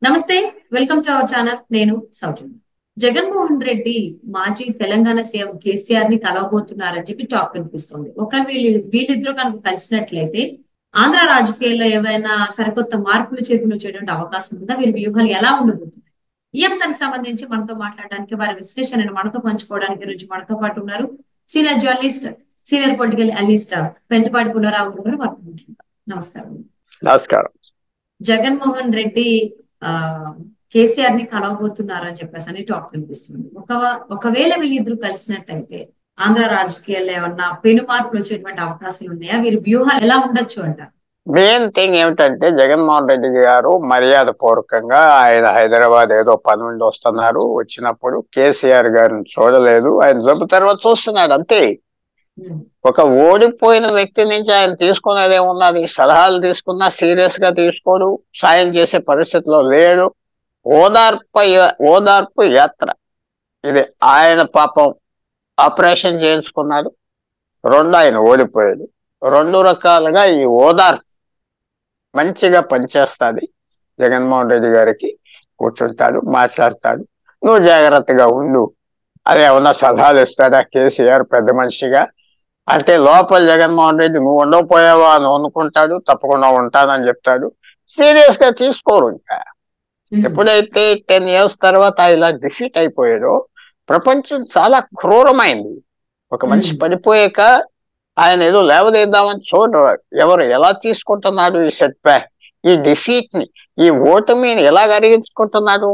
నమస్తే, welcome to our channel. నేను సౌజన్య. జగన్మోహన్ రెడ్డి మాజీ తెలంగాణ సీఎం కేసీఆర్ ని కలవబోతున్నారని చెప్పి టాక్ వినిపిస్తుంది. ఒకవేళ వీళ్ళిద్దరూ కనుక కలిసినట్లయితే ఆంధ్ర రాజకీయాల్లో ఏవైనా సరికొత్త మార్పులు చేర్పులు చేయడానికి అవకాశం ఉందా? వీరి వ్యూహాలు ఎలా ఉండబోతున్నాయి? ఈ అంశానికి సంబంధించి మనతో మాట్లాడడానికి, వారి విశ్లేషణను మనతో పంచుకోవడానికి రోజు మనతో పాటు ఉన్నారు senior journalist, senior political analyst Pentapati Pullarao గారు. వారితో మాట్లాడతారు. నమస్కారం. నమస్కారం. జగన్మోహన్ రెడ్డి కేసీఆర్ ని కలవబోతున్నారు అని చెప్పేసి అని టాక్ కనిపిస్తుంది. ఒకవేళ వీళ్ళిద్దరు కలిసినట్టయితే ఆంధ్ర రాజకీయాల్లో ఏమన్నా పెను మార్పులు వచ్చేటువంటి అవకాశాలు ఉన్నాయా? వీరి వ్యూహాలు ఎలా ఉండొచ్చు అంటారు? మెయిన్ థింగ్ ఏమిటంటే జగన్మోహన్ రెడ్డి గారు మర్యాద పూర్వకంగా ఆయన హైదరాబాద్ ఏదో పని నుండి వస్తున్నారు. వచ్చినప్పుడు కేసీఆర్ గారిని చూడలేదు, ఆయన జబ్బు తర్వాత చూస్తున్నాడు అంతే. ఒక ఓడిపోయిన వ్యక్తి నుంచి ఆయన తీసుకునేది ఏమున్నది? సలహాలు తీసుకున్నా సీరియస్ గా తీసుకోడు, సాయం చేసే పరిస్థితిలో లేడు. ఓదార్పు యాత్ర ఇది. ఆయన పాపం ఆపరేషన్ చేయించుకున్నాడు, ఆయన ఓడిపోయాడు. రెండు రకాలుగా ఈ ఓదార్పు మంచిగా పనిచేస్తుంది. జగన్మోహన్ రెడ్డి గారికి కూర్చుంటాడు, మాట్లాడతాడు, నువ్వు జాగ్రత్తగా ఉండు. అది ఏమన్నా సలహాలు ఇస్తాడా కేసీఆర్ పెద్ద మనిషిగా? అంటే లోపల జగన్మోహన్ రెడ్డి నువ్వు ఉండకపోయావా అని అనుకుంటాడు, తప్పకుండా ఉంటానని చెప్తాడు. సీరియస్ గా తీసుకోరు. ఇంకా ఎప్పుడైతే 10 years తర్వాత ఇలా డిఫీట్ అయిపోయాడో, ప్రపంచం చాలా క్రూరమైంది. ఒక మనిషి పడిపోయాక ఆయన ఏదో లేవదేద్దామని చూడరు. ఎవరు ఎలా తీసుకుంటున్నాడు ఈ సెట్ బ్యాక్, ఈ డిఫీట్ ని, ఈ ఓటమిని ఎలా అరిగించుకుంటున్నాడు?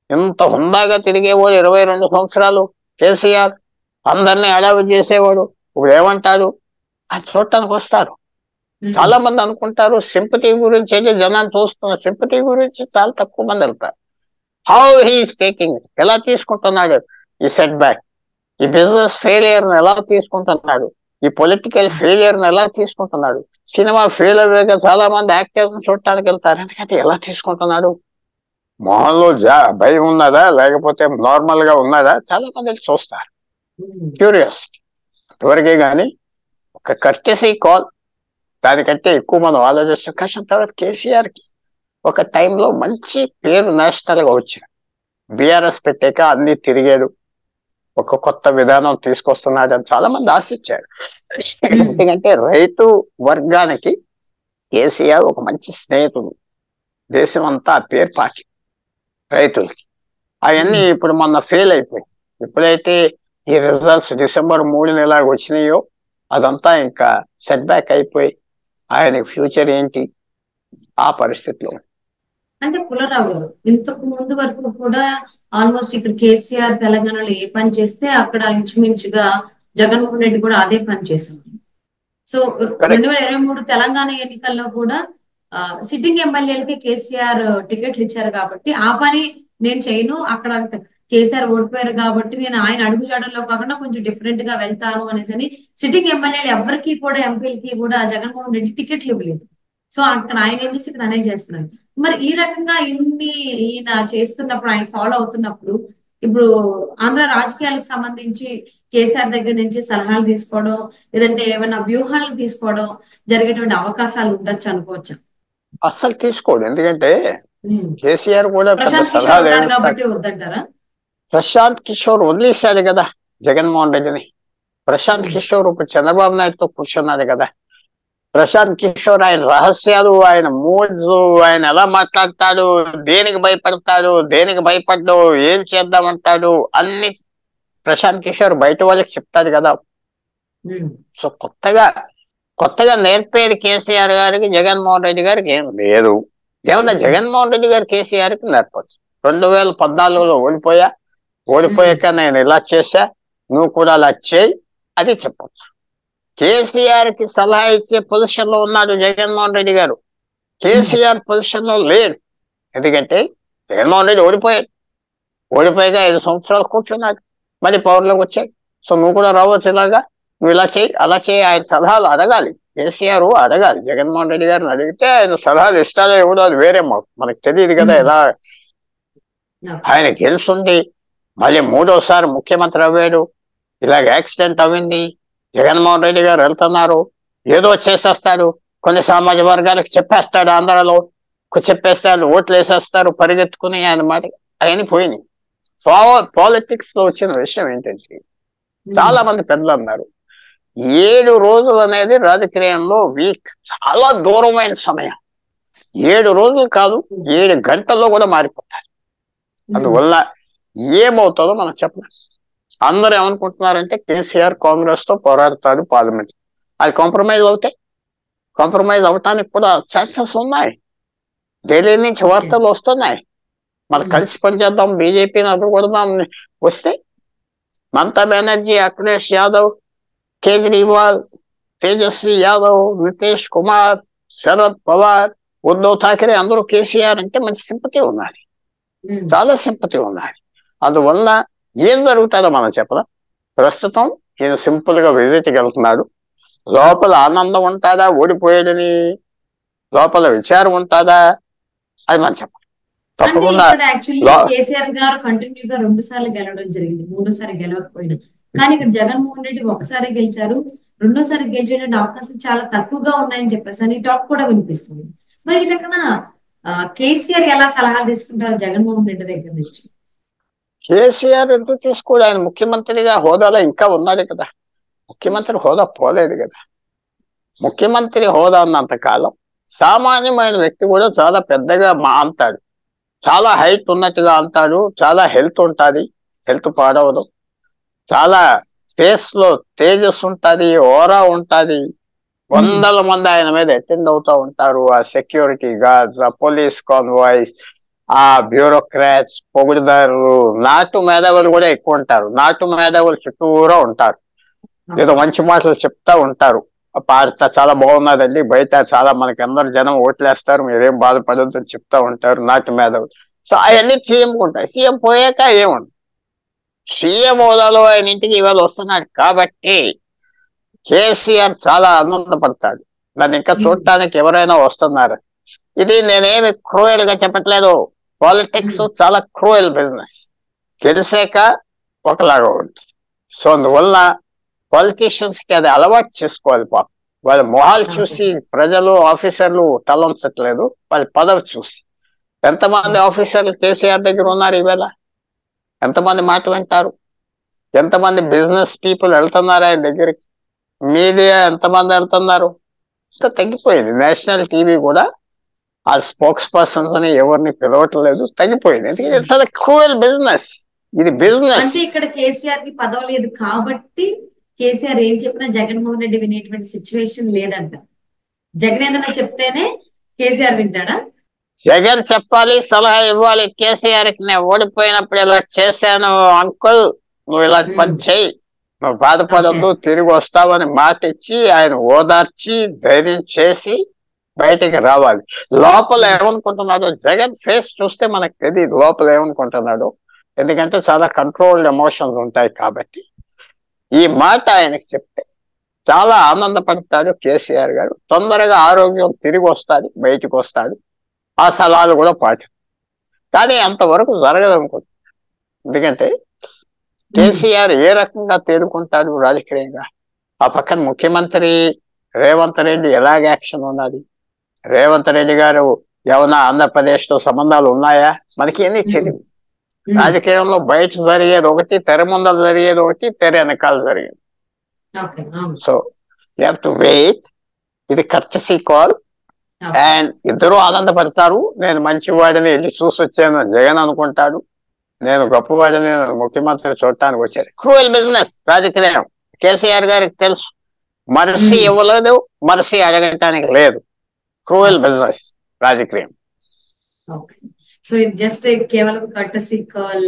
ఇంత హుందాగా తిరిగేవాడు 22 సంవత్సరాలు కేసీఆర్, అందరినీ అడావి చేసేవాడు. ఇప్పుడు ఏమంటారు అని చూడటానికి వస్తారు. చాలా మంది అనుకుంటారు సింపతి గురించి అయితే జనాన్ని చూస్తున్న సింపతి గురించి చాలా తక్కువ మంది వెళ్తారు. హౌ హీఈస్ టేకింగ్, ఎలా తీసుకుంటున్నాడు ఈ సెట్ బ్యాక్, ఈ బిజినెస్ ఫెయిలియర్ ని ఎలా తీసుకుంటున్నాడు, ఈ పొలిటికల్ ఫెయిలియర్ ని ఎలా తీసుకుంటున్నాడు? సినిమా ఫెయిలియర్ గా చాలా మంది యాక్టర్స్ చూడటానికి వెళ్తారు. ఎందుకంటే ఎలా తీసుకుంటున్నాడు? మొహంలో భయం ఉన్నదా లేకపోతే నార్మల్ గా ఉన్నదా? చాలా మంది చూస్తారు, క్యూరియాసిటీ అంతవరకే. కానీ ఒక కర్టెసీ కాల్, దానికంటే ఎక్కువ మనం ఆలోచిస్తాం. కష్టం. తర్వాత కేసీఆర్ కి ఒక టైంలో మంచి పేరు నేషనల్ గా వచ్చింది. బీఆర్ఎస్ పెట్టాక అన్ని తిరిగాడు, ఒక కొత్త విధానం తీసుకొస్తున్నాడు అని చాలా మంది ఆశించారు. ఎందుకంటే రైతు వర్గానికి కేసీఆర్ ఒక మంచి స్నేహితుడు. దేశం అంతా పేరు పాకి రైతులకి. అవన్నీ ఇప్పుడు మొన్న ఫెయిల్ అయిపోయి, ఎప్పుడైతే ఈ రిజల్ట్స్ December 3 వచ్చినాయో అదంతా ఇంకా సెట్ బ్యాక్ అయిపోయి ఆయనకి ఫ్యూచర్ ఏంటి ఆ పరిస్థితిలో. అంటే పుల్లారావు గారు, ఇంతకు ముందు వరకు కూడా ఆల్మోస్ట్ ఇక్కడ కేసీఆర్ తెలంగాణలో ఏ పని చేస్తే అక్కడ ఇంచుమించుగా జగన్మోహన్ రెడ్డి కూడా అదే పని చేశారు. సో 2023 తెలంగాణ ఎన్నికల్లో కూడా సిట్టింగ్ ఎమ్మెల్యేలకి కేసీఆర్ టికెట్లు ఇచ్చారు కాబట్టి ఆ పని నేను చేయను, అక్కడ కేసీఆర్ ఓడిపోయారు కాబట్టి నేను ఆయన అడుగు జాడల్లో కాకుండా కొంచెం డిఫరెంట్ గా వెళ్తాను అనేసి సిట్టింగ్ ఎమ్మెల్యేలు ఎవరికి కూడా, ఎంపీలకి కూడా జగన్మోహన్ రెడ్డి టికెట్లు ఇవ్వలేదు. సో అక్కడ ఆయన ఏం చేసి ఇక్కడ అనేది చేస్తున్నారు. మరి ఈ రకంగా ఈయన చేస్తున్నప్పుడు, ఆయన ఫాలో అవుతున్నప్పుడు, ఇప్పుడు ఆంధ్ర రాజకీయాలకు సంబంధించి కేసీఆర్ దగ్గర నుంచి సలహాలు తీసుకోవడం, లేదంటే ఏమైనా వ్యూహాలు తీసుకోవడం జరిగేటువంటి అవకాశాలు ఉండొచ్చు అనుకోవచ్చు? అస్సలు తీసుకోడు. ఎందుకంటే కేసీఆర్ కూడా ప్రశాంత్ కిషోర్ గారు కాబట్టి వద్దంటారా? ప్రశాంత్ కిషోర్ వదిలేశాడు కదా జగన్మోహన్ రెడ్డిని. ప్రశాంత్ కిషోర్ ఇప్పుడు చంద్రబాబు నాయుడుతో కూర్చున్నది కదా. ప్రశాంత్ కిషోర్ ఆయన రహస్యాలు, ఆయన మూడ్స్, ఆయన ఎలా మాట్లాడతాడు, దేనికి భయపడతాడు, దేనికి భయపడ్డు, ఏం చేద్దామంటాడు, అన్ని ప్రశాంత్ కిషోర్ బయట వాళ్ళకి చెప్తాడు కదా. సో కొత్తగా నేర్పేది కేసీఆర్ గారికి, జగన్మోహన్ రెడ్డి గారికి ఏం లేదు. ఏమన్నా జగన్మోహన్ రెడ్డి గారు కేసీఆర్కి నేర్పచ్చు. 2014లో ఓడిపోయాక నేను ఇలా చేశా, నువ్వు కూడా అలా చేయి, అది చెప్పచ్చు. కేసీఆర్ కి సలహా ఇచ్చే పొజిషన్ లో ఉన్నాడు జగన్మోహన్ రెడ్డి గారు. కేసీఆర్ పొజిషన్ లో లేడు. ఎందుకంటే జగన్మోహన్ రెడ్డి ఓడిపోయాక 5 సంవత్సరాలు కూర్చున్నాడు, మళ్ళీ పవర్లోకి వచ్చాయి. సో నువ్వు కూడా రావచ్చు, ఇలాగా నువ్వు ఇలా చేయి, అలా చేయి. ఆయన సలహాలు అడగాలి, కేసీఆర్ అడగాలి. జగన్మోహన్ రెడ్డి గారిని అడిగితే ఆయన సలహాలు ఇస్తాడో ఇవ్వడో అది వేరే, మనకు తెలియదు కదా. ఎలా ఆయన గెలుచుండి మళ్ళీ 3వసారి ముఖ్యమంత్రి అవ్వాడు, ఇలాగ యాక్సిడెంట్ అవ్వింది, జగన్మోహన్ రెడ్డి గారు వెళ్తున్నారు, ఏదో చేసేస్తాడు, కొన్ని సామాజిక వర్గాలకు చెప్పేస్తాడు ఆంధ్రలో, చెప్పేస్తే వాళ్ళు ఓట్లు వేసేస్తారు పరిగెత్తుకుని ఆయన మాట అవన్నీ పోయినాయి. పాలిటిక్స్ లో వచ్చిన విషయం ఏంటంటే చాలా మంది పెద్దలు అన్నారు 7 రోజులు అనేది రాజకీయంలో వీక్, చాలా దూరమైన సమయం. 7 రోజులు కాదు 7 గంటల్లో కూడా మారిపోతారు. అందువల్ల ఏమవుతుందో మనం చెప్పలేం. అందరూ ఏమనుకుంటున్నారంటే కేసీఆర్ కాంగ్రెస్ తో పోరాడతారు పార్లమెంట్, అది కాంప్రమైజ్ అవుతాయి. కాంప్రమైజ్ అవటానికి కూడా ఛాన్సెస్ ఉన్నాయి. ఢిల్లీ నుంచి వార్తలు వస్తున్నాయి, మనం కలిసి పనిచేద్దాం, బీజేపీని అడ్డుకొడదాం వస్తే మమతా బెనర్జీ, అఖిలేష్ యాదవ్, కేజ్రీవాల్, తేజస్వి యాదవ్, నితీష్ కుమార్, శరద్ పవార్, ఉద్ధవ్ ఠాకరే అందరూ కేసీఆర్ అంటే మంచి సింపతి ఉన్నది, చాలా సింపతి ఉన్నది. అందువల్ల ఏం జరుగుతుందో మనం చెప్పలేం. ప్రస్తుతం ఈయన సింపుల్ గా విజిట్కి వెళ్తున్నాడు. లోపల ఆనందం ఉంటుందా ఓడిపోయేదని, లోపల విచారం ఉంటుందా అది మనం చెప్పాలి. తప్పకుండా కేసీఆర్ గారు కంటిన్యూగా 2 సార్లు గెలవడం జరిగింది, 3సారి గెలవకపోయినా. కానీ ఇక్కడ జగన్మోహన్ రెడ్డి ఒకసారి గెలిచారు, 2సారి గెలిచేటువంటి అవకాశం చాలా తక్కువగా ఉన్నాయని చెప్పేసి అని టాక్ కూడా వినిపిస్తుంది. మరి ఇక్కడ కేసీఆర్ ఎలా సలహాలు తీసుకుంటారు జగన్మోహన్ రెడ్డి దగ్గర నుంచి? కేసీఆర్ ఎందుకు తీసుకోడు? ఆయన ముఖ్యమంత్రిగా హోదాలో ఇంకా ఉన్నది కదా, ముఖ్యమంత్రి హోదా పోలేదు కదా. ముఖ్యమంత్రి హోదా ఉన్నంత కాలం సామాన్యమైన వ్యక్తి కూడా చాలా పెద్దగా అంటాడు, చాలా హైట్ ఉన్నట్టుగా అంటాడు, చాలా హెల్త్ ఉంటుంది, హెల్త్ పాడవదు, చాలా ఫేస్ లో తేజస్ ఉంటుంది, ఓరా ఉంటుంది. వందల మంది ఆయన మీద అటెండ్ అవుతూ ఉంటారు, ఆ సెక్యూరిటీ గార్డ్స్, ఆ పోలీస్ కాన్వాయ్స్, ఆ బ్యూరోక్రాట్స్, పొగుడుదారులు, నాటు మేధావులు కూడా ఎక్కువ ఉంటారు. నాటు మేధావులు చుట్టూరా ఉంటారు, ఏదో మంచి మాటలు చెప్తా ఉంటారు. పార్టీ చాలా బాగున్నదండి, బయట చాలా మనకి అందరు జనం ఓట్లేస్తారు, మీరేం బాధపడద్దు అని చెప్తా ఉంటారు నాటు మేధావులు. సో అవన్నీ సీఎం ఉంటాయి. సీఎం పోయాక ఏముంది, సీఎం హోదాలో ఆయన ఇంటికి ఇవాళ వస్తున్నాడు కాబట్టి కేసీఆర్ చాలా ఆనందపడతాడు. దాన్ని ఇంకా చూడటానికి ఎవరైనా వస్తున్నారు. ఇది నేనేమి క్రూయల్ గా చెప్పట్లేదు, పాలిటిక్స్ చాలా క్రూయల్ బిజినెస్. గెలిసాక ఒకలాగా ఉంటుంది. సో అందువల్ల పాలిటీషియన్స్ కి అది అలవాటు చేసుకోవాలి. పాపం వాళ్ళ మొహాలు చూసి ప్రజలు ఆఫీసర్లు తలంచట్లేదు, వాళ్ళ పదవి చూసి. ఎంతమంది ఆఫీసర్లు కేసీఆర్ దగ్గర ఉన్నారు ఈవేళ, ఎంతమంది మాట వింటారు, ఎంతమంది బిజినెస్ పీపుల్ వెళ్తున్నారు ఆయన దగ్గరికి, మీడియా ఎంతమంది వెళ్తున్నారు, ఇంత తగ్గిపోయింది. నేషనల్ టీవీ కూడా ఆ స్పోక్స్ పర్సన్స్ అని ఎవరిని పిలవట్లేదు, తగ్గిపోయింది. ఎందుకంటే ఇట్స్ క్రూయల్ బిజినెస్, ఇది బిజినెస్. అంటే ఇక్కడ కేసీఆర్ కి పదవి లేదు కాబట్టి కేసీఆర్ ఏం చెప్పినా జగన్మోహన్ రెడ్డి వినేటువంటి సిచ్యువేషన్ లేదంట. జగన్ ఏదైనా చెప్తేనే కేసీఆర్ వింటాడా? జగన్ చెప్పాలి, సలహా ఇవ్వాలి. కేసీఆర్ కి నేను ఓడిపోయినప్పుడు ఇలా చేశాను అంకుల్, నువ్వు ఇలా పని చేయి, నువ్వు బాధపడద్దు, తిరిగి వస్తావని మాట ఇచ్చి ఆయన ఓదార్చి ధైర్యం చేసి బయటికి రావాలి. లోపల ఏమనుకుంటున్నాడు జగన్ ఫేస్ చూస్తే మనకు తెలియదు లోపల ఏమనుకుంటున్నాడు, ఎందుకంటే చాలా కంట్రోల్డ్ ఎమోషన్స్ ఉంటాయి కాబట్టి. ఈ మాట ఆయనకి చెప్తే చాలా ఆనందపడతాడు కేసీఆర్ గారు, తొందరగా ఆరోగ్యం తిరిగి వస్తుంది, బయటకు వస్తాడు, ఆ సలహాలు కూడా పాటి. కానీ అంతవరకు జరగదు అనుకుంటున్నాను. ఎందుకంటే కేసీఆర్ ఏ రకంగా తేరుకుంటాడు రాజకీయంగా, ఆ పక్కన ముఖ్యమంత్రి రేవంత్ రెడ్డి ఎలాగ యాక్షన్ ఉన్నది, రేవంత్ రెడ్డి గారు ఏమన్నా ఆంధ్రప్రదేశ్ తో సంబంధాలు ఉన్నాయా, మనకి ఏమీ తెలియదు. రాజకీయంలో బయట జరిగేది ఒకటి, తెర ముందర జరిగేది ఒకటి, తెర వెనకాల జరిగేది. So you have to wait. ఇది కర్టసీ కాల్. అండ్ ఇద్దరు ఆనందపడతారు. నేను మంచివాడిని వెళ్ళి చూసి వచ్చాను జగన్ అనుకుంటాడు, నేను గొప్పవాడిని ముఖ్యమంత్రి చూడటానికి వచ్చాను. క్రూయల్ బిజినెస్ రాజకీయం. కేసీఆర్ గారికి తెలుసు, మనిషి ఇవ్వలేదు, మనిషి అడగటానికి లేదు. క్రూయల్ బిజినెస్ రాజకీయం. సో ఇది జస్ట్ కేవలం కర్టసీ కాల్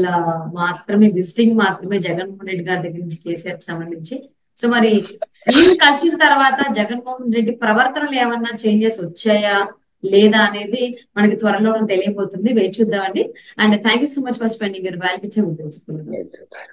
మాత్రమే, విజిటింగ్ మాత్రమే జగన్మోహన్ రెడ్డి గారి దగ్గర నుంచి కేసీఆర్ కి సంబంధించి. సో మరి ఈయన కలిసిన తర్వాత జగన్మోహన్ రెడ్డి ప్రవర్తనలు ఏమన్నా చేంజెస్ వచ్చాయా లేదా అనేది మనకి త్వరలో తెలియబోతుంది, వేచి చూద్దామండి. And thank you so much for spending your valuable time.